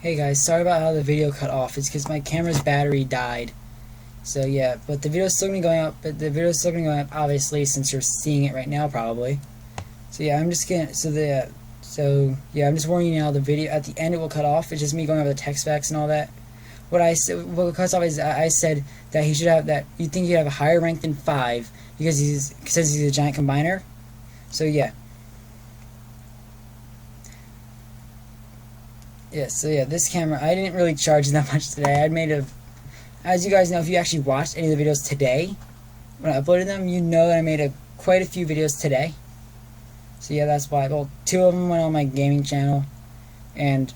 Hey guys, sorry about how the video cut off. It's because my camera's battery died. So yeah, but the video's still gonna be going up. But the video's still gonna be going up, obviously, since you're seeing it right now, probably. So yeah, I'm just gonna. I'm just warning you now. The video at the end it will cut off. It's just me going over the text specs and all that. What what cuts off is I said that he should have that. You think he'd have a higher rank than 5 because he's a giant combiner. So yeah. Yeah, so yeah, this camera, I didn't really charge that much today. As you guys know, if you actually watched any of the videos today, when I uploaded them, you know that I made quite a few videos today. So yeah, that's why. Well, 2 of them went on my gaming channel, and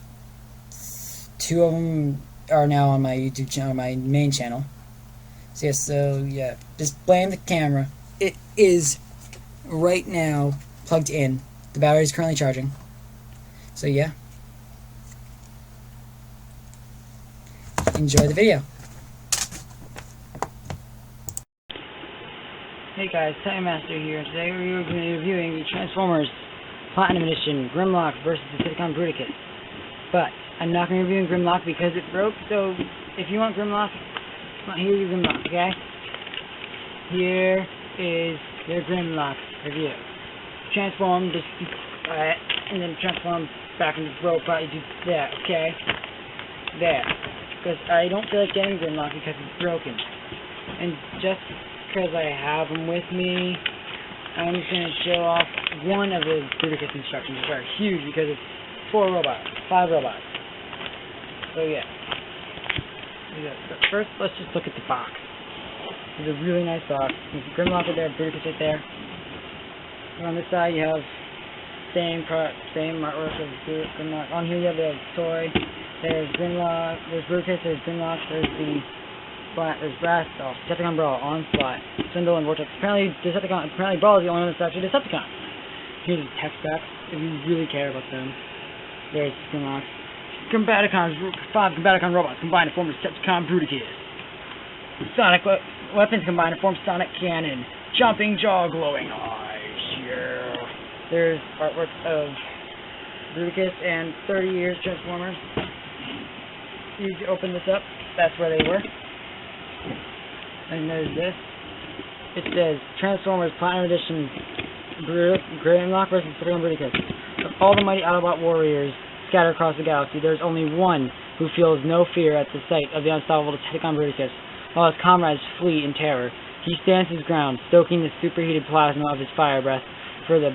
2 of them are now on my YouTube channel, my main channel. So yeah, just blame the camera. It is right now plugged in. The battery is currently charging. So yeah. Enjoy the video. Hey guys, Time Master here. Today we're going to be reviewing the Transformers Platinum Edition Grimlock versus the Decepticon Bruticus. But I'm not going to be reviewing Grimlock because it broke, so if you want Grimlock, here's your Grimlock, okay? Here is your Grimlock review. Transform, and then transform back into robot, you do that, okay? There. Because I don't feel like getting Grimlock because it's broken. And just because I have them with me, I'm just going to show off one of the Bruticus instructions, which are huge because it's 5 robots. So yeah. But first, let's just look at the box. It's a really nice box. There's Grimlock right there, Bruticus right there. And on this side you have same artwork of Grimlock. On here you have the toy. There's Grimlock, there's Bruticus, there's Grimlock, there's Brass, Decepticon Brawl, Onslaught, Swindle, and Vortex. Apparently Brawl is the only one that's actually Decepticon. Here's the tech specs, if you really care about them. There's Grimlock. 5 Combaticon robots combined to form Decepticon Bruticus. Sonic weapons combined to form Sonic Cannon. Jumping jaw, glowing eyes. Yeah. There's artwork of Bruticus and 30 years Transformers. You open this up, that's where they were. And there's this. It says Transformers Platinum Edition Grimlock vs. Decepticon Bruticus. Of all the mighty Autobot warriors scattered across the galaxy, there is only one who feels no fear at the sight of the unstoppable Decepticon Bruticus, while his comrades flee in terror. He stands his ground, stoking the superheated plasma of his fire breath for the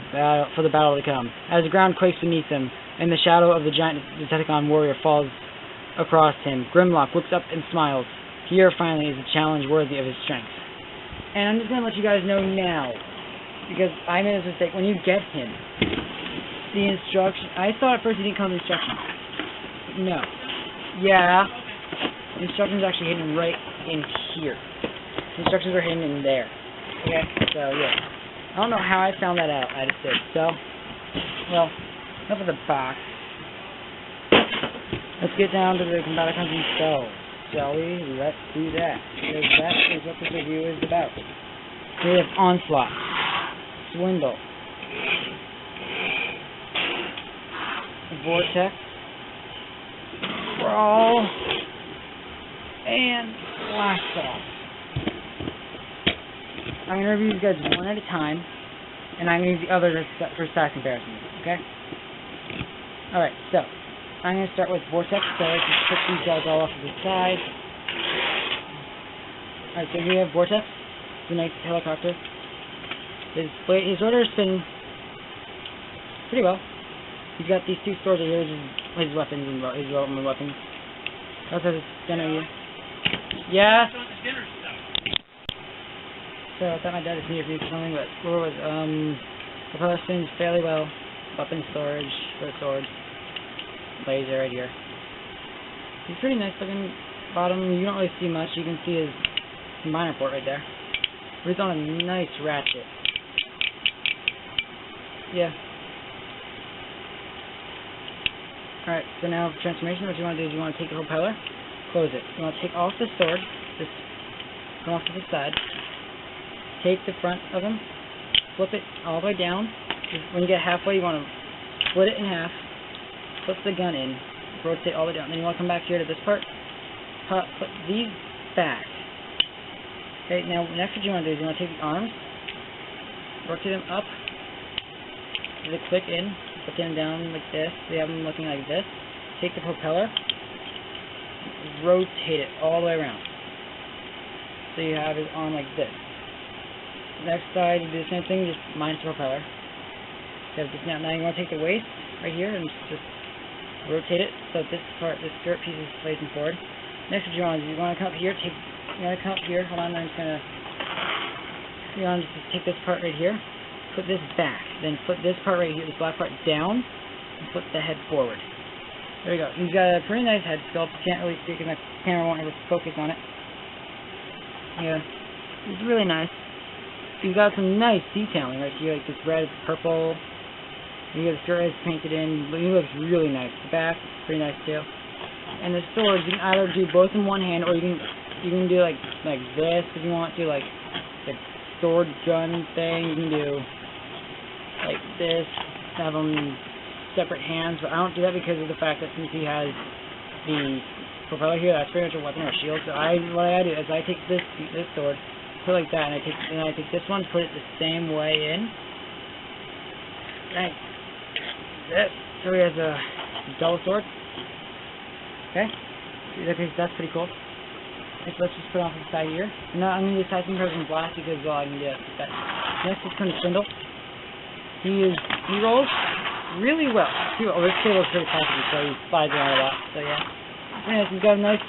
battle to come. As the ground quakes beneath him, and the shadow of the giant Decepticon warrior falls across him, Grimlock looks up and smiles. Here, finally, is a challenge worthy of his strength. And I'm just going to let you guys know now, because I made this mistake. When you get him, the instruction... I thought at first he didn't come with instructions. No. Yeah. The instructions are actually hidden right in here. The instructions are hidden in there. Okay? So, yeah. I don't know how I found that out. I just did. So, well, enough of the box. Let's get down to the Combaticons themselves, shall we? Let's do that, because that is what this review is about. We have Onslaught, Swindle, Vortex, Brawl, and Blast Off. I'm going to review these guys one at a time, and I'm going to use the others for size comparisons, okay? Alright, so I'm going to start with Vortex, so let's just put these guys all off to the side. Alright, so we have Vortex, the nice helicopter. His rotor spins pretty well. He's got these 2 swords here, his weapons and his ultimate weapons. Also has a scanner here. Yeah! So I thought my dad was near for something, but the power spins fairly well. Weapon storage for the swords. Laser right here. He's pretty nice looking bottom. You don't really see much. You can see his combiner port right there. But he's on a nice ratchet. Yeah. Alright, so now for transformation, what you want to do is you want to take the propeller, close it. You want to take off the sword, just come off to the side, take the front of him, flip it all the way down. When you get halfway, you want to split it in half, put the gun in, rotate all the way down. Then you want to come back here to this part, put these back. Okay, now next what you want to do is you want to take the arms, rotate them up, do the click in, put them down like this, so you have them looking like this. Take the propeller, rotate it all the way around. So you have his arm like this. Next side, you do the same thing, just minus the propeller. Now you want to take the waist right here and just rotate it so this part, this skirt piece is facing forward. Next what you want to do, you want to come up here, hold on, I'm just going to, you want to just take this part right here, put this back, then put this part right here, this black part down, and put the head forward. There you go. He's got a pretty nice head sculpt. You can't really see it because my camera won't ever focus on it. Yeah, it's really nice. He's got some nice detailing right here, like this red, purple. Here the skirt is painted in. He looks really nice. The back is pretty nice too. And the swords, you can either do both in one hand, or you can do like this if you want to, like the sword gun thing. You can do like this, have them separate hands, but I don't do that because of the fact that since he has the propeller here, that's pretty much a weapon or a shield. So what I do is I take this sword, put it like that, and I take this one, put it the same way in. Right. So he has a double sword. Okay, that's pretty cool. Let's just put it off the side here. No, I'm going to decide some in black because I can do that. Next is Spindle. He rolls really well. This table is pretty classic, so he slides around a lot. So yeah, he's got a nice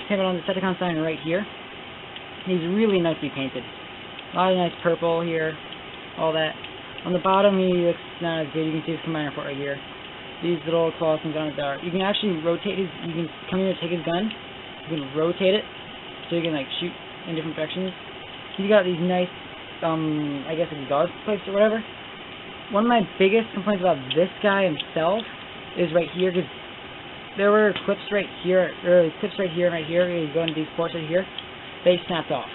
payment on the Decepticon sign right here. He's really nicely painted. A lot of nice purple here, all that. On the bottom, he looks not as good. You can see his combiner port right here. These little claws come down there. You can actually rotate you can come here and take his gun. You can rotate it, so you can like shoot in different directions. He's got these nice, I guess exhaust pipes or whatever. One of my biggest complaints about this guy himself is right here, because there were clips right here, and right here, he's going to these ports right here. They snapped off.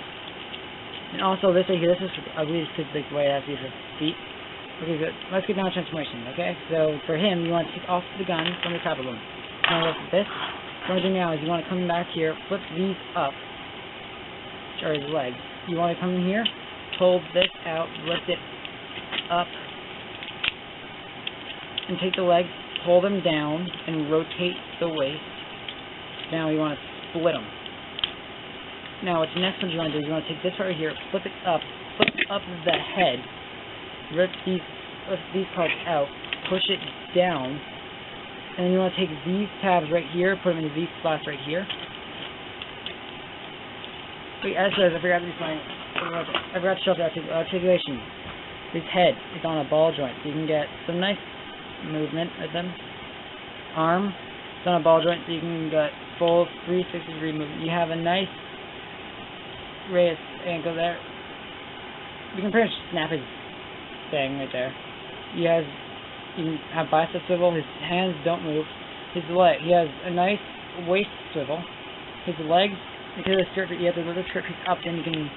And also this right here, this is, I believe this is the way it has to be for feet. Okay, good. Let's get down to transformation, okay? So, for him, you want to take off the gun from the top of him. You want to look at this. What you want to do now is you want to come back here, flip these up, or his legs. You want to come in here, hold this out, lift it up, and take the legs, pull them down, and rotate the waist. Now you want to split them. Now, what's next one you want to do is you want to take this right here, flip up the head, rip these parts out, push it down, and then you want to take these tabs right here, put them in these spots right here. Wait, I forgot to show the articulation. His head is on a ball joint, so you can get some nice movement with them. Arm, it's on a ball joint, so you can get full 360-degree movement. You have a nice raised angle there. You can pretty much snap his thing right there. You can have bicep swivel. His hands don't move. He has a nice waist swivel. His legs, because the skirt, you have to lift the skirt piece up, then you can move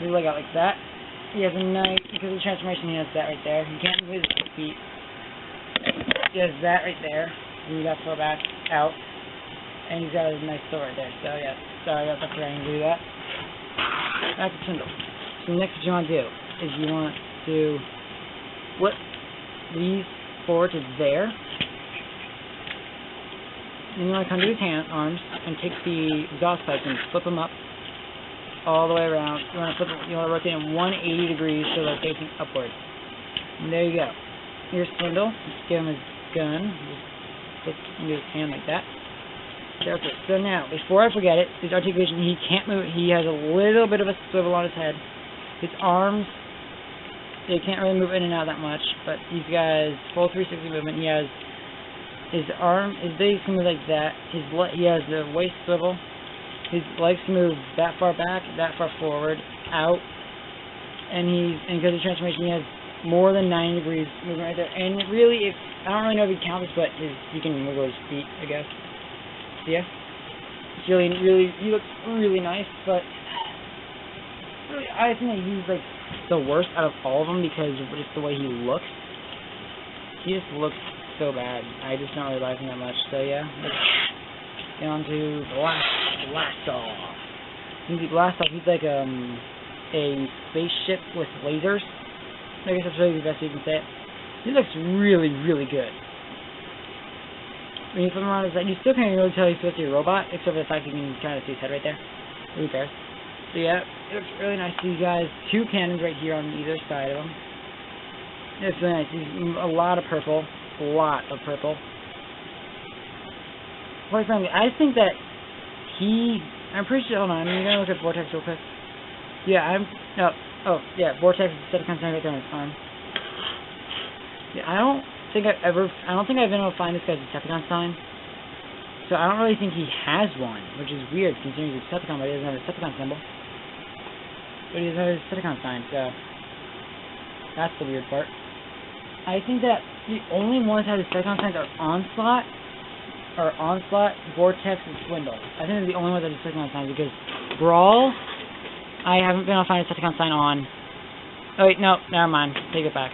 the leg out like that. He has a nice, because of the transformation, he has that right there. You can't move his feet. He has that right there. And you got to throw back out. And he's got a nice sword right there. So yeah, sorry about forgetting to do that. That's a spindle. So next what you want to do is you want to flip these forward to there. Then you want to come to his arms and take the exhaust pipes and flip them up all the way around. You want to rotate them 180 degrees so they're facing upward. And there you go. Here's Spindle. Just give him his gun. Just put into his hand like that. Okay, so now, before I forget it, his articulation, he can't move. He has a little bit of a swivel on his head. His arms, they can't really move in and out that much, but he's got his full 360 movement. He has his legs can move like that. He has the waist swivel. His legs can move that far back, that far forward, out, and because of the transformation, he has more than 90 degrees movement right there. And really, I don't really know if he counts, but he can move his feet, I guess. Yeah, it's he looks really nice, but really, I think that he's like the worst out of all of them because of just the way he looks. He just looks so bad. I just don't really like him that much. So yeah, let's get on to Blast Off. Blast Off, he's like a spaceship with lasers. I guess that's really the best you can say it. He looks really, really good. When you flip him around his head, you still can't really tell he's supposed to be a robot, except for the fact you can kind of see his head right there. Who cares? So yeah, it looks really nice. So you guys, 2 cannons right here on either side of him. It looks really nice. He's a lot of purple. Quite frankly, I think that I'm pretty sure, hold on, I'm gonna look at Vortex real quick. Yeah, Vortex is the Decepticon sign right there on his arm. Yeah, I don't think I've been able to find this guy's Decepticon sign. So I don't really think he has one, which is weird considering he's a Decepticon, but he doesn't have a Decepticon symbol. But he doesn't have a Decepticon sign, so that's the weird part. I think that the only ones that have Decepticon signs are Onslaught, Vortex, and Swindle. I think they're the only ones that have Decepticon signs, because Brawl, I haven't been able to find a Decepticon sign on. Oh wait, no, never mind. Take it back.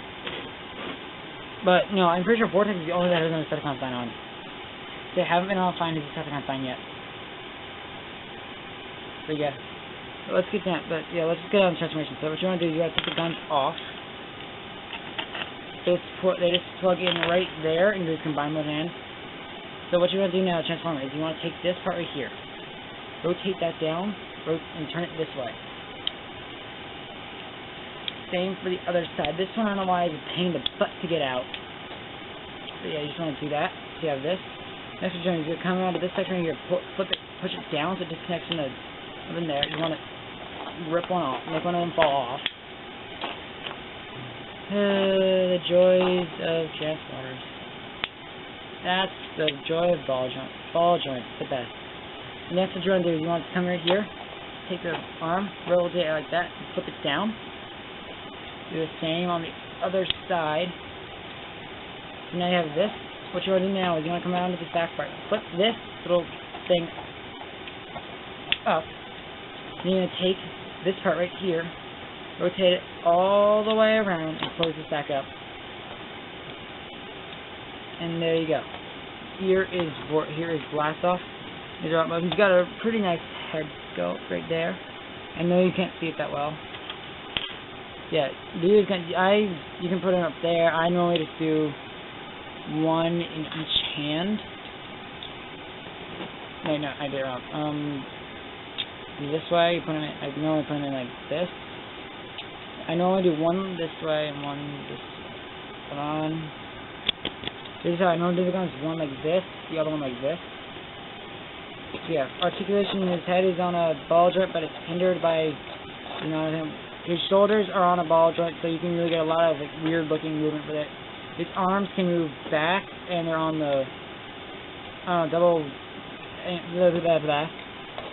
But no, I'm pretty sure Vortex is the only one that has a Decepticon sign on. They haven't been able to find his Decepticon sign yet. But yeah, let's get that. But yeah, let's just get on the transformation. So what you want to do is you got to take the guns off. They just plug in right there into his combined mode hand. So what you want to do now, transform it, is you want to take this part right here, rotate that down, and turn it this way. Same for the other side. This one, I don't know why, is a pain in the butt to get out. So yeah, you just want to do that. So you have this. Next what you're doing is you're coming around to this section here, flip it, push it down so it disconnects from in there. You want to rip one off, make one of them fall off. The joys of Transformers. That's the joy of ball joints. Ball joints, the best. And next what you want to do is you want to come right here, take the arm, rotate it like that, and flip it down. Do the same on the other side. So now you have this. What you want to do now is you want to come around to this back part. Flip this little thing up. Then you're going to take this part right here, rotate it all the way around, and close this back up. And there you go. Here is Blast Off. He's got a pretty nice head sculpt right there. I know you can't see it that well. Yeah, you can put him up there. I normally just do one in each hand. Wait, no, I did it wrong. This way, you put him in, I normally put him in like this. I normally do one this way and one this way. This is how I normally do the guns. One like this, the other one like this. So yeah, articulation in his head is on a ball joint, but it's hindered by, his shoulders are on a ball joint, so you can really get a lot of like weird looking movement with it. His arms can move back, and they're on the double.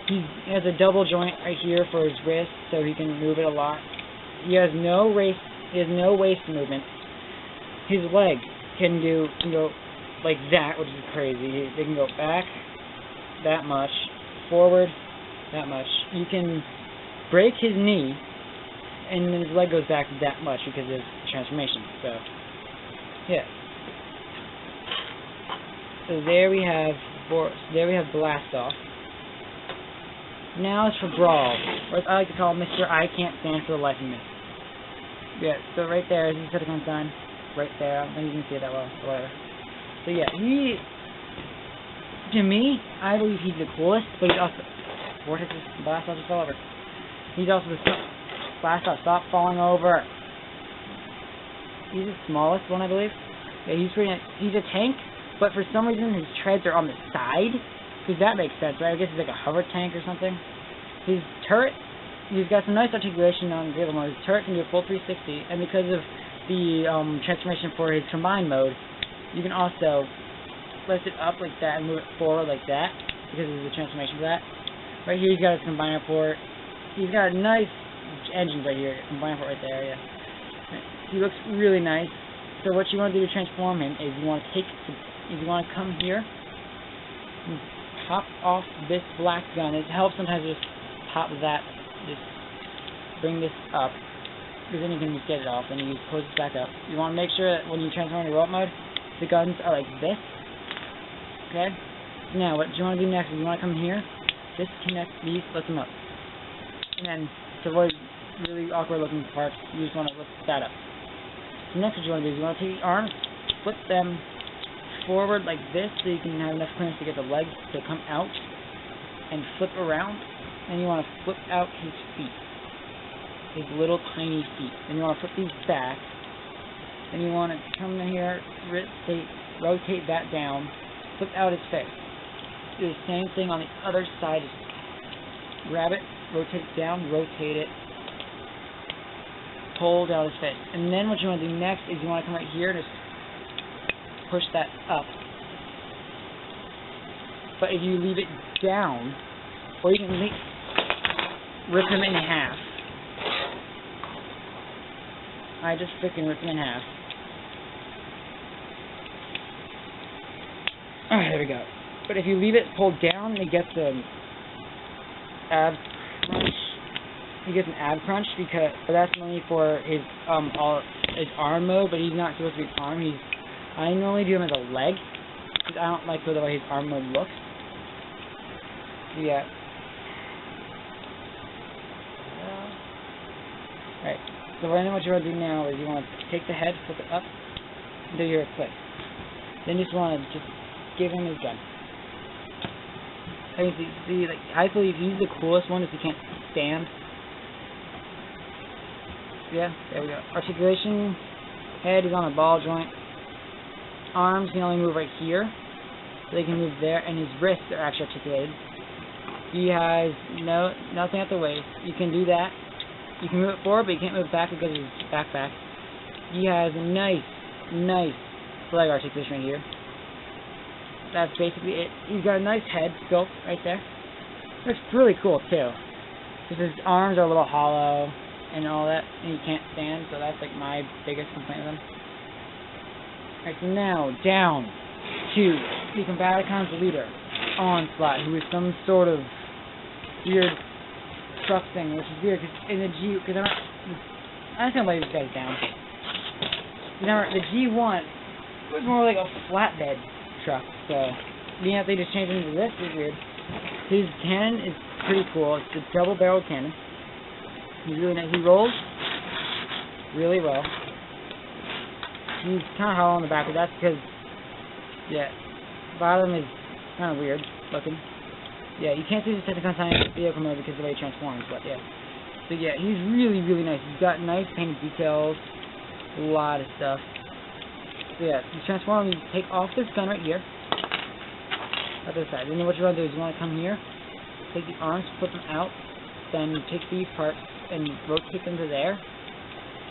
He has a double joint right here for his wrist, so he can move it a lot. He has no waist movement. His leg can go like that, which is crazy. They can go back that much, forward that much. You can break his knee, and then his leg goes back that much because of transformation. So yeah. So there we have Blast Off. Now it's for Brawl, or as I like to call Mr. I Can't Stand for the Life of Me. Yeah, so right there is the Decepticon sign. Right there. I don't think you can see it that well, or whatever. So yeah, to me, I believe he's the coolest, but he's also, Vortex Blast Off just fell over. He's also the Blast Off, stop falling over. He's the smallest one, I believe. Yeah, he's pretty nice. He's a tank, but for some reason his treads are on the side, because that makes sense, right? I guess he's like a hover tank or something. His turret, he's got some nice articulation on the vehicle mode. His turret can do a full 360, and because of the transformation for his combined mode, you can also lift it up like that and move it forward like that, because of the transformation for that. Right here he's got his combiner port. He's got a nice engine right here, combiner port right there, yeah. He looks really nice. So what you want to do to transform him is you want to come here and pop off this black gun. It helps sometimes just pop that, just bring this up, because then you can just get it off, and you close this back up. You want to make sure that when you transform into robot mode, the guns are like this. Okay? Now, what you want to do next is you want to come here, disconnect these, lift them up. And then, to avoid really awkward looking parts, you just want to lift that up. So next what you want to do is you want to take the arms, flip them forward like this so you can have enough clearance to get the legs to come out and flip around. Then you want to flip out his feet, his little tiny feet. Then you want to flip these back. Then you want to come in here, rotate that down, flip out his face. Do the same thing on the other side. Just grab it, rotate it down, rotate it, pull down his face. And then what you want to do next is you want to come right here and just push that up. But if you leave it down, or you can rip him in half. I just freaking ripped him in half. Alright, there we go. But if you leave it pulled down, it gets an ab crunch. He gets an ab crunch because that's only for his arm mode, but he's not supposed to be arm. I normally do him as a leg because I don't like the way his arm mode looks. Yeah. Alright. So then what you want to do now is you want to take the head, flip it up, and do your click. Then you just want to just give him his gun. I mean, like, I believe he's the coolest one if he can't stand. Yeah, there we go. Articulation, head is on the ball joint. Arms can only move right here, so they can move there, and his wrists are actually articulated. He has nothing at the waist. You can do that. You can move it forward, but you can't move it back because of his backpack. He has a nice leg articulation right here. That's basically it. He's got a nice head sculpt right there. Looks really cool too. Because his arms are a little hollow and all that, and he can't stand, so that's like my biggest complaint with him. Alright, so now down to the Combaticons leader, Onslaught, who is some sort of weird truck thing, which is weird because in the I'm just gonna lay this guy down. Remember, the G1 was more like a flatbed truck, so yeah, they just changed it into this. It's weird. His cannon is pretty cool. It's a double-barreled cannon. He's really nice. He rolls really well. He's kind of hollow on the back, but that's because, yeah, bottom is kind of weird looking. Yeah, you can't see the Decepticon Science vehicle mode because of the way it transforms, but yeah. So yeah, he's really nice. He's got nice painted details, a lot of stuff. So yeah, you transform him, you take off this gun right here, at this side. Then what you want to do is you want to come here, take the arms, flip them out, then you take these parts and rotate them to there,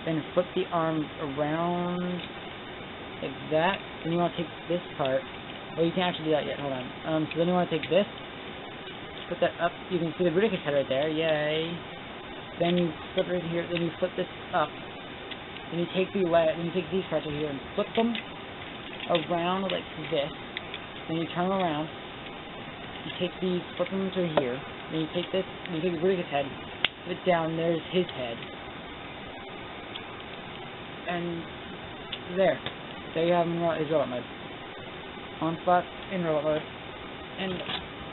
then flip the arms around like that. Then you want to take this part. Oh, you can't actually do that yet. Hold on. So then you want to take this, put that up. You can see the Bruticus head right there. Yay! Then you flip it here. Then you flip this up. Then you take the then you take these parts right here and flip them around like this. Then you turn them around. You take these, flip them to here. Then you take this. You take the Bruticus head, put it down. There's his head. And there you have him in his robot mode. Onslaught in robot mode. And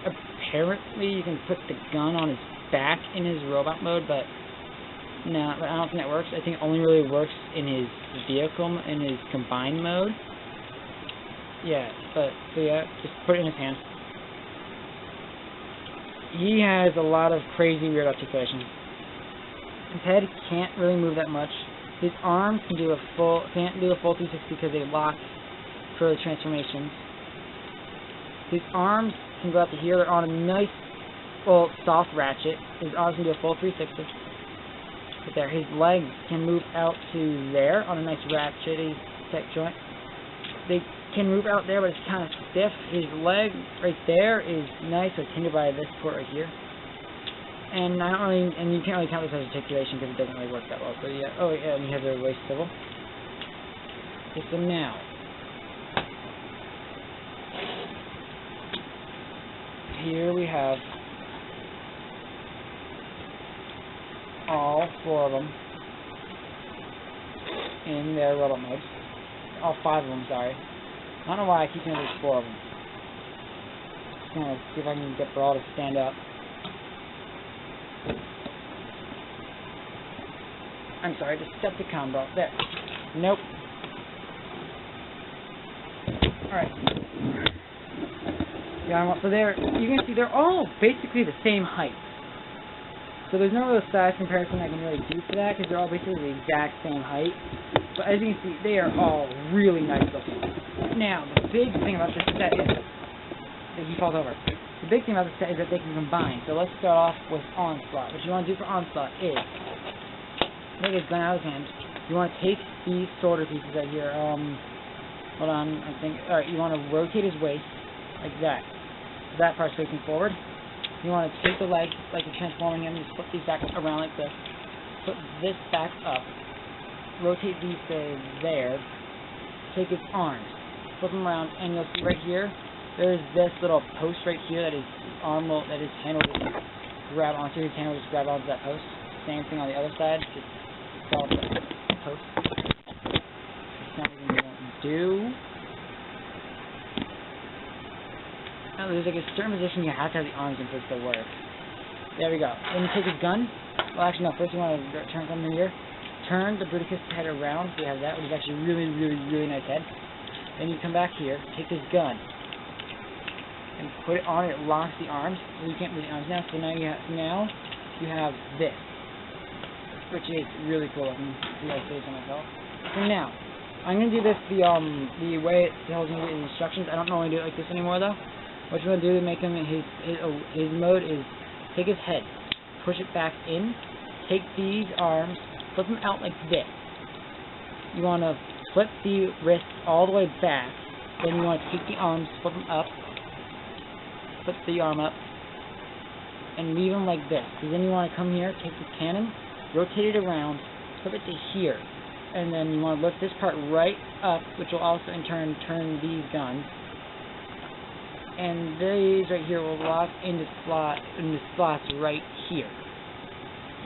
apparently you can put the gun on his back in his robot mode, but no, I don't think that works. I think it only really works in his vehicle, in his combined mode. Yeah, so yeah, just put it in his hand. He has a lot of crazy weird articulation. His head can't really move that much. His arms can't do a full 360 because they lock for the transformations. His arms can go up to here. They're on a nice, well, soft ratchet. His arms can do a full 360. But there, his legs can move out to there on a nice ratchet tech joint. They can move out there, but it's kind of stiff. His leg right there is nice, so it's hindered by this port right here. And I don't really, and you can't really count this as articulation because it doesn't really work that well. So yeah, oh yeah, and you have the waist swivel. Okay, so now, here we have all 4 of them in their robot modes. All 5 of them, sorry. I don't know why I keep doing these 4 of them. Just gonna see if I can get Brawl to stand up. I'm sorry, Decepticon Brawl. There. Nope. Alright. Yeah, so you can see they're all basically the same height. So there's no real size comparison I can really do for that, because they're all basically the exact same height. But as you can see, they are all really nice looking. Now, the big thing about this set is that he falls over. The big thing about this set is that they can combine. So let's start off with Onslaught. What you want to do for Onslaught is take his gun out of his hand. You want to take these sorter pieces right here. Hold on, I think. Alright, you want to rotate his waist like that. So that part's facing forward. You want to take the legs like you're transforming him. Just flip these back around like this. Put this back up. Rotate these to there. Take his arms. Flip them around, and you'll see right here, there's this little post right here that his arm will, that his hand will just grab onto. His hand will just grab onto that post. Same thing on the other side. Just follow the post. It's not even going to do. Now there's like a certain position you have to have the arms in for it to work. There we go. Then you take his gun. Well, actually no. First you want to turn something here. Turn the Bruticus head around. So you have that, which is actually really, really, really nice head. Then you come back here, take his gun, and put it on. It locks the arms. So you can't move the arms now. So now you have this, which is really cool. I can see I say so myself. So now I'm gonna do this the way it tells me in instructions. I don't normally do it like this anymore though. What you want to do to make him his mode is take his head, push it back in, take these arms, flip them out like this. You want to flip the wrist all the way back. Then you want to take the arms, flip them up, flip the arm up, and leave them like this. So then you want to come here, take the cannon, rotate it around, flip it to here, and then you want to lift this part right up, which will also in turn turn these guns. And these right here will lock into slots right here.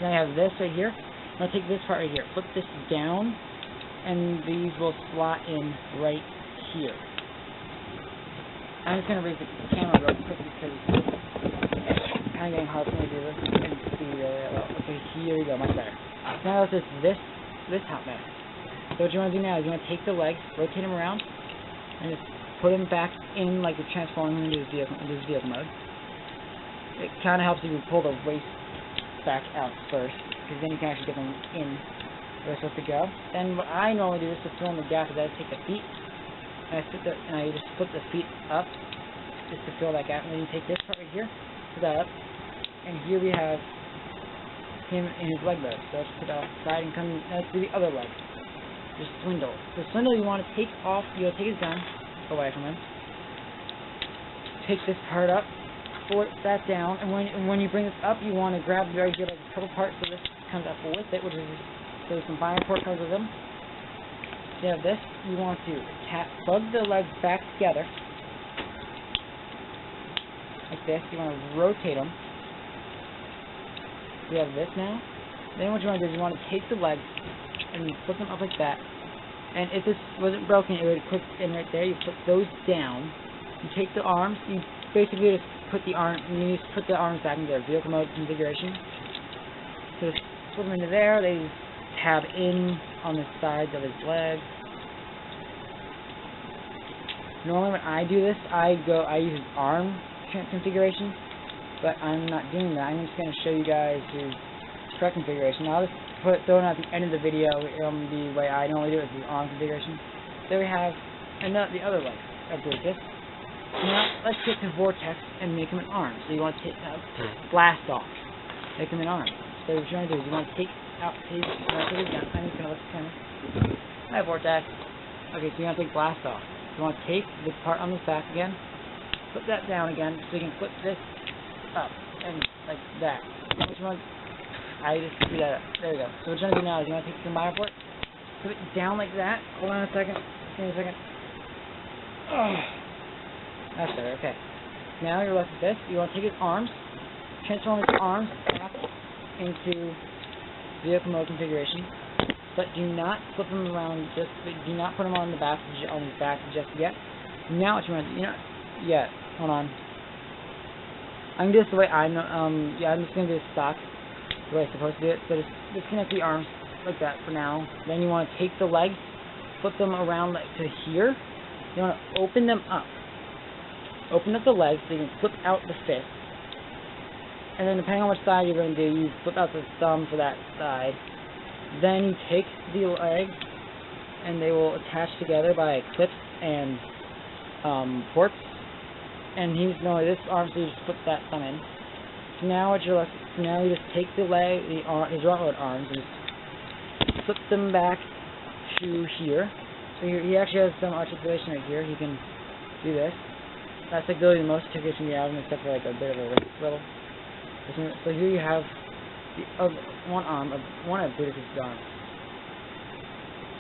Then I have this right here. I'm going to take this part right here, flip this down, and these will slot in right here. I'm just going to raise the camera real quick because it's kind of getting hard for me to do this. And see really well. Okay, here we go, much better. Now it's this top man. So what you want to do now is you want to take the legs, rotate them around, and just put him back in like you're transforming him into his vehicle mode. It kind of helps you pull the waist back out first, because then you can actually get them in where they're supposed to go. Then what I normally do is to fill in the gap is I take the feet, and I just put the feet up just to fill that gap, and then you take this part right here, put that up, and here we have him in his leg mode. So let's put that aside and come, let's do the other leg. Just Swindle. So Swindle you want to take off, you'll take his gun away from him. Take this part up, flip that down, and when you bring this up, you want to grab the very good like couple parts so this comes up with it, which is so the combined port comes with them. So you have this. You want to plug the legs back together like this. You want to rotate them. We have this now. Then what you want to do is you want to take the legs and you flip them up like that. And if this wasn't broken, it would click in right there. You put those down. You take the arms. You basically just put the arms back into their vehicle mode configuration. So just put them into there. They tab in on the sides of his legs. Normally when I do this, I use his arm configuration, but I'm not doing that. I'm just going to show you guys his correct configuration. I'll just throw it at the end of the video the way I normally do it, the arm configuration. Then we have the other leg of Bruticus. Now let's get to Vortex and make him an arm. So you want to take Blast Off, make him an arm. So what you want to do is you want to take out his gun. I'm just going to look at the camera. Hi Vortex. Okay, so you want to take Blast Off. You want to take this part on the back again, put that down again, so you can flip this up and like that. Which one? I just do that up. There we go. So what you're going to do now is you want to take the combiner port, put it down like that. Hold on a second. Give me a second. Oh, that's better. Okay. Now you're left with this. You want to take his arms, transform his arms back into vehicle mode configuration, but do not flip them around. Do not put them on his back just yet. Now what you want to do, yeah, hold on. I'm just the way I know, yeah, I'm just going to do this stock, the way I'm supposed to do it. So just disconnect the arms like that for now. Then you want to take the legs, flip them around to here. You want to open them up. Open up the legs so you can flip out the fist. And then depending on which side you're going to do, you flip out the thumb for that side. Then you take the legs, and they will attach together by clips and ports. And he's going this arm, so you just put that thumb in. So now what you're left, so now you just take the leg, his right arms, and just flip them back to here. So he actually has some articulation right here. He can do this. That's like really the most articulation you have, except for like a bit of a wrist swivel. So here you have the one arm of one of Bruticus' arms.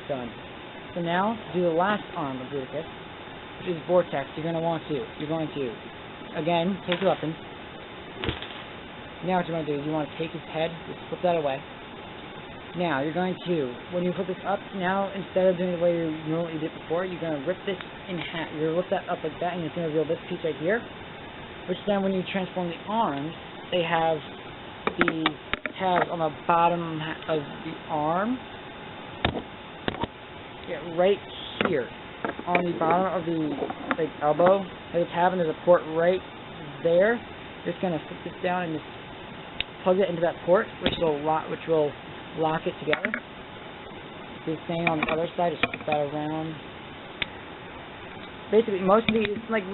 Done. So now to do the last arm of Bruticus, which is Vortex, you're going to again take your weapons. Now what you want to do is you want to take his head, just flip that away. Now you're going to, when you flip this up, now instead of doing it the way you normally did before, you're going to rip this in half. You're going to lift that up like that, and it's going to reveal this piece right here. Which then, when you transform the arms, they have the tabs on the bottom of the arm. Yeah, right here on the bottom of the elbow. There's a tab, and there's a port right there. You're just going to flip this down and just plug it into that port, which will lock it together. Do the same on the other side, just flip that around. Basically, most of these, like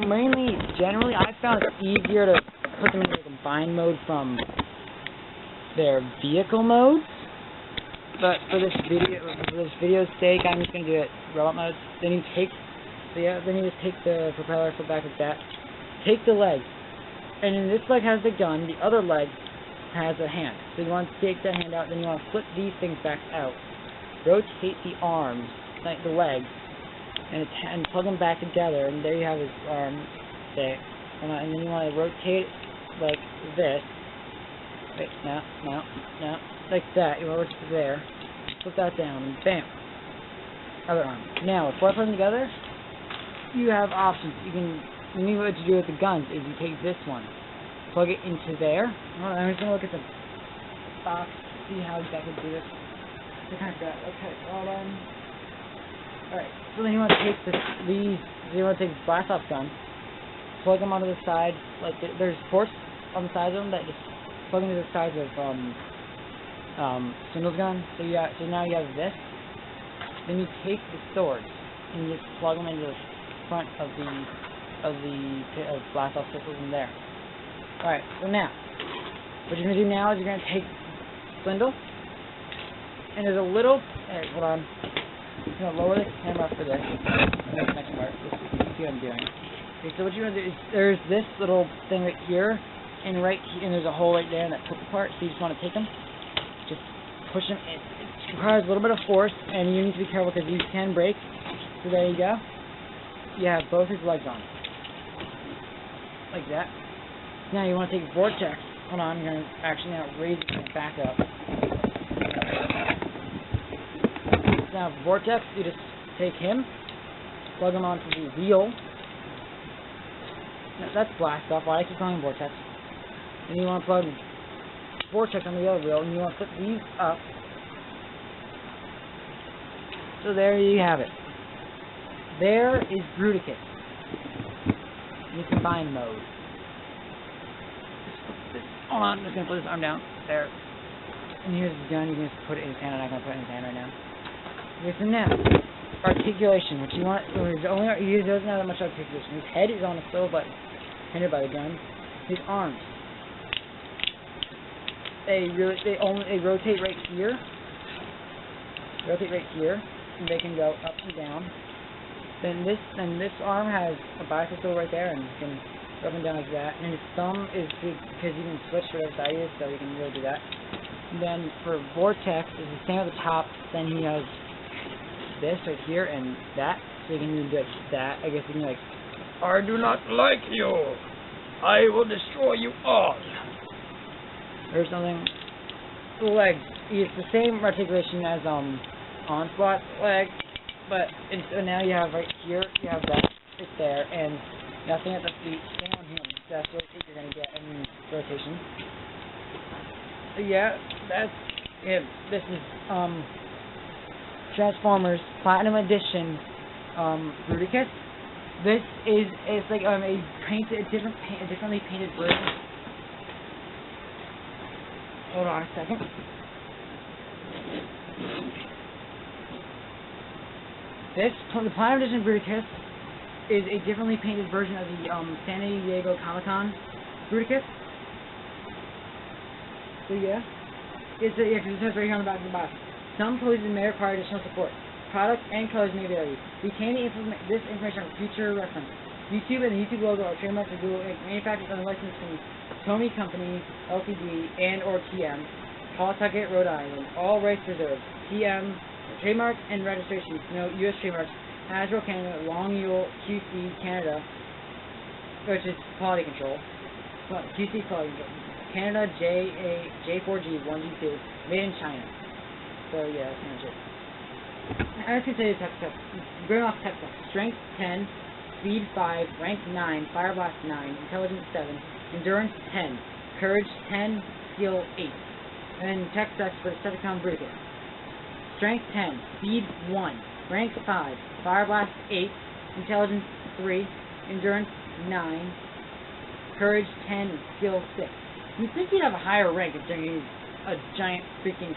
generally, I found it easier to put them into the combined mode from their vehicle modes. But for this video's sake, I'm just gonna do it robot mode. Then you take, then you just take the propeller, flip back like that. Take the legs, and then this leg has the gun. The other leg has a hand. So you want to take that hand out, then you want to flip these things back out. Rotate the arms, like the legs, and plug them back together, and there you have his arm. There. And then you want to rotate it like this. Wait, no, like that. You want to rotate it there. Flip that down, and bam. Other arm. Now, before I put them together, you have options. You need what to do with the guns is you take this one, plug it into there. I'm just gonna look at the box, see how exactly to do this. Okay, hold on. Alright, so then you want to take you want to take this blast off gun, plug them onto the side, like there's ports on the sides of them that just plug into the sides of Swindle's gun. So now you have this. Then you take the swords and you just plug them into the front of the blast off pistols in there. Alright, so now what you're gonna do now is you're gonna take Swindle, and there's a little hold on. I'm gonna lower the camera for this next part. You see what I'm doing. Okay, so what you're gonna do is there's this little thing right here, and there's a hole right there in that purple part. So you just want to take them, just push them. It requires a little bit of force, and you need to be careful because you can break. So there you go. You have both his legs on, like that. Now you want to take Vortex. Hold on, you're gonna actually now raise it back up. Now Vortex, you just take him, plug him onto the wheel. Now, that's blast off. Why I keep calling him Vortex? And you want to plug Vortex on the other wheel, and you want to put these up. So there you have it. There is Bruticus in combined mode. Hold on, I'm just gonna put his arm down there. And here's his gun. You can just put it in his hand. I'm not gonna put it in his hand right now. Here's the now articulation, which you want. He doesn't have that much articulation. His head is on a swivel button, hindered by the gun. His arms, they rotate right here. Rotate right here, and they can go up and down. Then this arm has a bicycle right there, and you can go up and down like that. And his thumb is because you can switch to whatever side he is, so you can really do that. And then for Vortex, is the same at the top. Then he has this right here and that, so you can even do like that. I guess you can like, I do not like you. I will destroy you all. Or something. The legs. It's the same articulation as Onslaught's leg, but so now you have right here. You have that. It's there, and nothing at the feet, staying on him. That's what you're going to get in rotation. So yeah, that's it. This is Transformers Platinum Edition Bruticus. This is like a differently painted version. Hold on a second. The Platinum Edition Bruticus is a differently painted version of the San Diego Comic-Con Bruticus. So yeah, it says right here on the back of the box. Some poses may require additional support. Products and colors may vary. Retain this information for future reference. YouTube and the YouTube logo are trademarks of Google Inc. Manufactured under license from Tommy Company, Ltd. and/or TM, Pawtucket, Rhode Island. All rights reserved. TM trademarks and registrations. No U.S. trademarks. Hasbro Canada, Longueuil, QC Canada, which is quality control. QC quality control. Canada J4G 1G2, made in China. So yeah, that's pretty much it. As you can say, text. Grimlock text. Strength 10, Speed 5, Rank 9, Fire Blast 9, Intelligence 7, Endurance 10, Courage 10, Skill 8. And then text for the Decepticon Bruticus. Strength 10, Speed 1, Rank 5, Fire Blast 8, Intelligence 3, Endurance 9, Courage 10, Skill 6. You'd think he'd have a higher rank considering he's a giant freaking